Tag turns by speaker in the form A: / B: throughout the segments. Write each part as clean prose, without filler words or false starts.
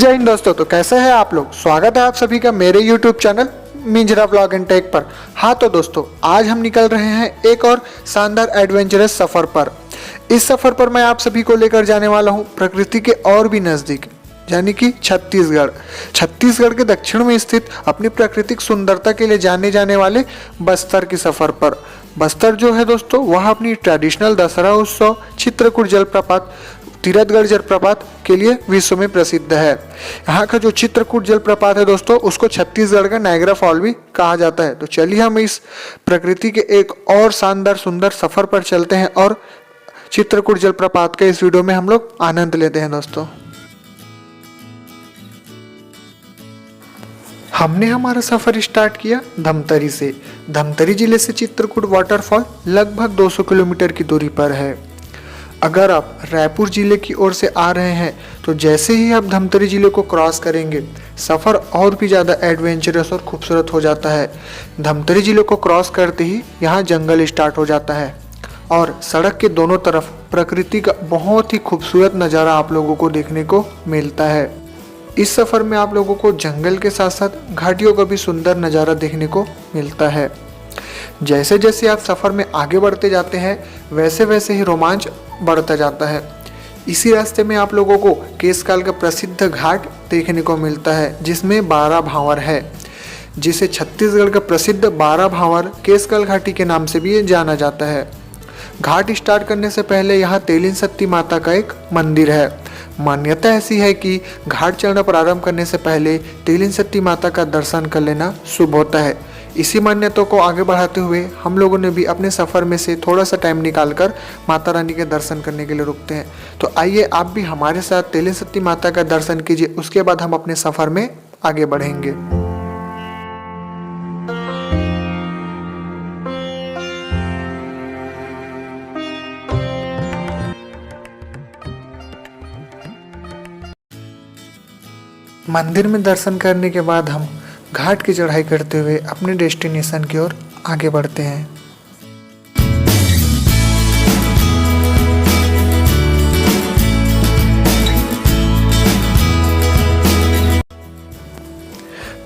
A: जय हिंद दोस्तों। तो कैसे हैं आप लोग। स्वागत है आप सभी का मेरे YouTube channel Minjara vlog and tech पर। हाँ तो दोस्तों, आज हम निकल रहे हैं एक और शानदार एडवेंचरस सफ़र पर। इस सफ़र पर मैं आप सभी को लेकर जाने वाला हूँ प्रकृति के और भी नज़दीक, यानी कि छत्तीसगढ़। छत्तीसगढ़ के दक्षिण में स्थित अपनी प्राकृतिक सुंदरता के लिए जाने जाने वाले बस्तर के सफ़र पर। बस्तर जो है दोस्तों, वह अपनी ट्रेडिशनल दशहरा उत्सव, चित्रकूट जलप्रपात, तीरथगढ़ जलप्रपात के लिए विश्व में प्रसिद्ध है। यहाँ का जो चित्रकूट जलप्रपात है दोस्तों, उसको छत्तीसगढ़ का नायग्रा फॉल भी कहा जाता है। तो चलिए हम इस प्रकृति के एक और शानदार सुंदर सफ़र पर चलते हैं और चित्रकूट जलप्रपात का इस वीडियो में हम लोग आनंद लेते हैं दोस्तों। हमने हमारा सफ़र स्टार्ट किया धमतरी से। धमतरी जिले से चित्रकूट वाटरफॉल लगभग 200 किलोमीटर की दूरी पर है। अगर आप रायपुर जिले की ओर से आ रहे हैं तो जैसे ही आप धमतरी जिले को क्रॉस करेंगे, सफ़र और भी ज़्यादा एडवेंचरस और खूबसूरत हो जाता है। धमतरी जिले को क्रॉस करते ही यहाँ जंगल स्टार्ट हो जाता है और सड़क के दोनों तरफ प्रकृति का बहुत ही खूबसूरत नज़ारा आप लोगों को देखने को मिलता है। इस सफ़र में आप लोगों को जंगल के साथ साथ घाटियों का भी सुंदर नज़ारा देखने को मिलता है। जैसे जैसे आप सफ़र में आगे बढ़ते जाते हैं, वैसे वैसे ही रोमांच बढ़ता जाता है। इसी रास्ते में आप लोगों को केशकाल का प्रसिद्ध घाट देखने को मिलता है, जिसमें 12 भांवर है, जिसे छत्तीसगढ़ का प्रसिद्ध 12 भांवर केशकाल घाटी के नाम से भी जाना जाता है। घाट स्टार्ट करने से पहले यहाँ तेलिन सत्ती माता का एक मंदिर है। मान्यता ऐसी है कि घाट चढ़ना प्रारंभ करने से पहले तेलिन सत्ती माता का दर्शन कर लेना शुभ होता है। इसी मान्यता को आगे बढ़ाते हुए हम लोगों ने भी अपने सफ़र में से थोड़ा सा टाइम निकालकर माता रानी के दर्शन करने के लिए रुकते हैं। तो आइए आप भी हमारे साथ तेलिन सत्ती माता का दर्शन कीजिए, उसके बाद हम अपने सफ़र में आगे बढ़ेंगे। मंदिर में दर्शन करने के बाद हम घाट की चढ़ाई करते हुए अपने डेस्टिनेशन की ओर आगे बढ़ते हैं।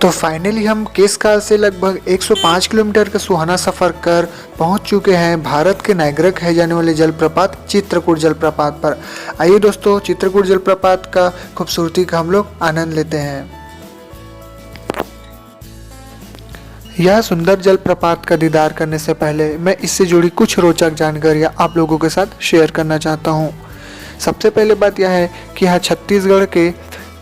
A: तो फाइनली हम केशकाल से लगभग 105 किलोमीटर का सुहाना सफ़र कर पहुंच चुके हैं भारत के नायग्रा कहे जाने वाले जलप्रपात चित्रकूट जलप्रपात पर। आइए दोस्तों, चित्रकूट जलप्रपात का खूबसूरती का हम लोग आनंद लेते हैं। यह सुंदर जलप्रपात का दीदार करने से पहले मैं इससे जुड़ी कुछ रोचक जानकारियाँ आप लोगों के साथ शेयर करना चाहता हूँ। सबसे पहले बात यह है कि यह छत्तीसगढ़ के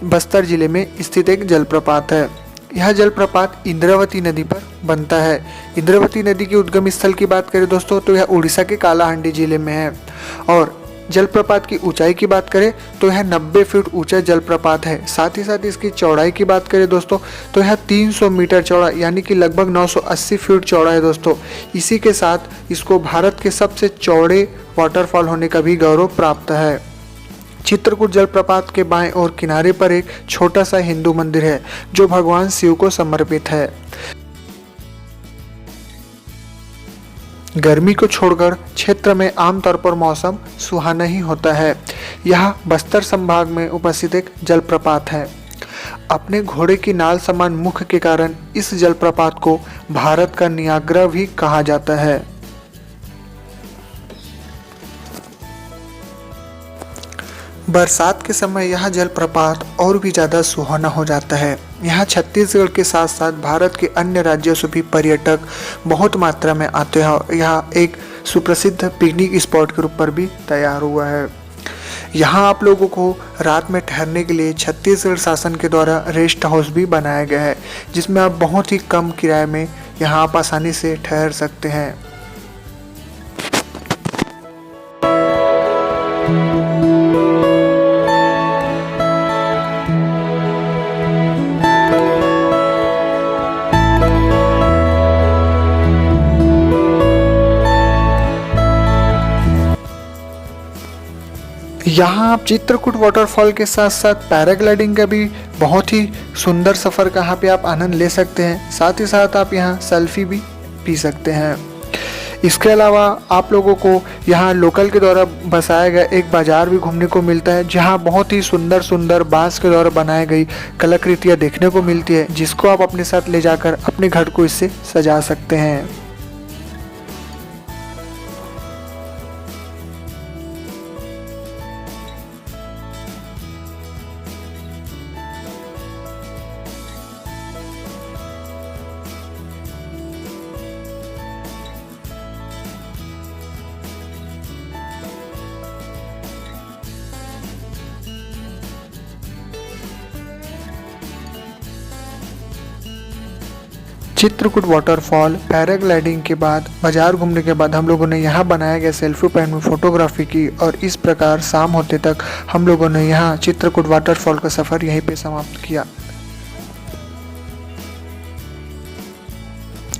A: बस्तर जिले में स्थित एक जलप्रपात है। यह जलप्रपात इंद्रावती नदी पर बनता है। इंद्रावती नदी के उद्गम स्थल की बात करें दोस्तों, तो यह उड़ीसा के कालाहांडी जिले में है। और जलप्रपात की ऊंचाई की बात करें तो यह 90 फीट ऊंचा जलप्रपात है। साथ ही साथ इसकी चौड़ाई की बात करें दोस्तों, तो यह 300 मीटर चौड़ा, यानी कि लगभग 980 फीट चौड़ा है दोस्तों। इसी के साथ इसको भारत के सबसे चौड़े वाटरफॉल होने का भी गौरव प्राप्त है। चित्रकूट जलप्रपात के बाएं ओर किनारे पर एक छोटा सा हिंदू मंदिर है, जो भगवान शिव को समर्पित है। गर्मी को छोड़कर क्षेत्र में आमतौर पर मौसम सुहाना ही होता है। यह बस्तर संभाग में उपस्थित एक जलप्रपात है। अपने घोड़े की नाल समान मुख के कारण इस जलप्रपात को भारत का नियाग्रा भी कहा जाता है। बरसात के समय यह जलप्रपात और भी ज़्यादा सुहाना हो जाता है। यहाँ छत्तीसगढ़ के साथ साथ भारत के अन्य राज्यों से भी पर्यटक बहुत मात्रा में आते हैं। यह एक सुप्रसिद्ध पिकनिक स्पॉट के रूप पर भी तैयार हुआ है। यहाँ आप लोगों को रात में ठहरने के लिए छत्तीसगढ़ शासन के द्वारा रेस्ट हाउस भी बनाया गया है, जिसमें आप बहुत ही कम किराए में यहाँ आप आसानी से ठहर सकते हैं। यहाँ आप चित्रकूट वाटरफॉल के साथ साथ पैराग्लाइडिंग का भी बहुत ही सुंदर सफ़र का यहाँ पे आप आनंद ले सकते हैं। साथ ही साथ आप यहाँ सेल्फी भी पी सकते हैं। इसके अलावा आप लोगों को यहाँ लोकल के द्वारा बसाया गया एक बाजार भी घूमने को मिलता है, जहाँ बहुत ही सुंदर सुंदर बांस के द्वारा बनाई गई कलाकृतियाँ देखने को मिलती है, जिसको आप अपने साथ ले जाकर अपने घर को इससे सजा सकते हैं। चित्रकूट वाटरफॉल पैराग्लाइडिंग के बाद बाजार घूमने के बाद हम लोगों ने यहाँ बनाया गया सेल्फी पॉइंट में फोटोग्राफी की, और इस प्रकार शाम होते तक हम लोगों ने यहाँ चित्रकूट वाटरफॉल का सफ़र यहीं पे समाप्त किया।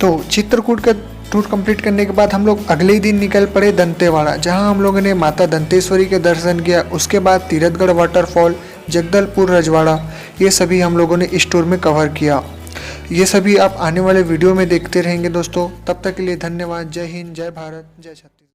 A: तो चित्रकूट का टूर कंप्लीट करने के बाद हम लोग अगले ही दिन निकल पड़े दंतेवाड़ा, जहां हम लोगों ने माता दंतेश्वरी के दर्शन किया। उसके बाद तीरथगढ़ वाटरफॉल, जगदलपुर रजवाड़ा, ये सभी हम लोगों ने इस टूर में कवर किया। ये सभी आप आने वाले वीडियो में देखते रहेंगे दोस्तों। तब तक के लिए धन्यवाद। जय हिंद, जय भारत, जय छत्तीसगढ़।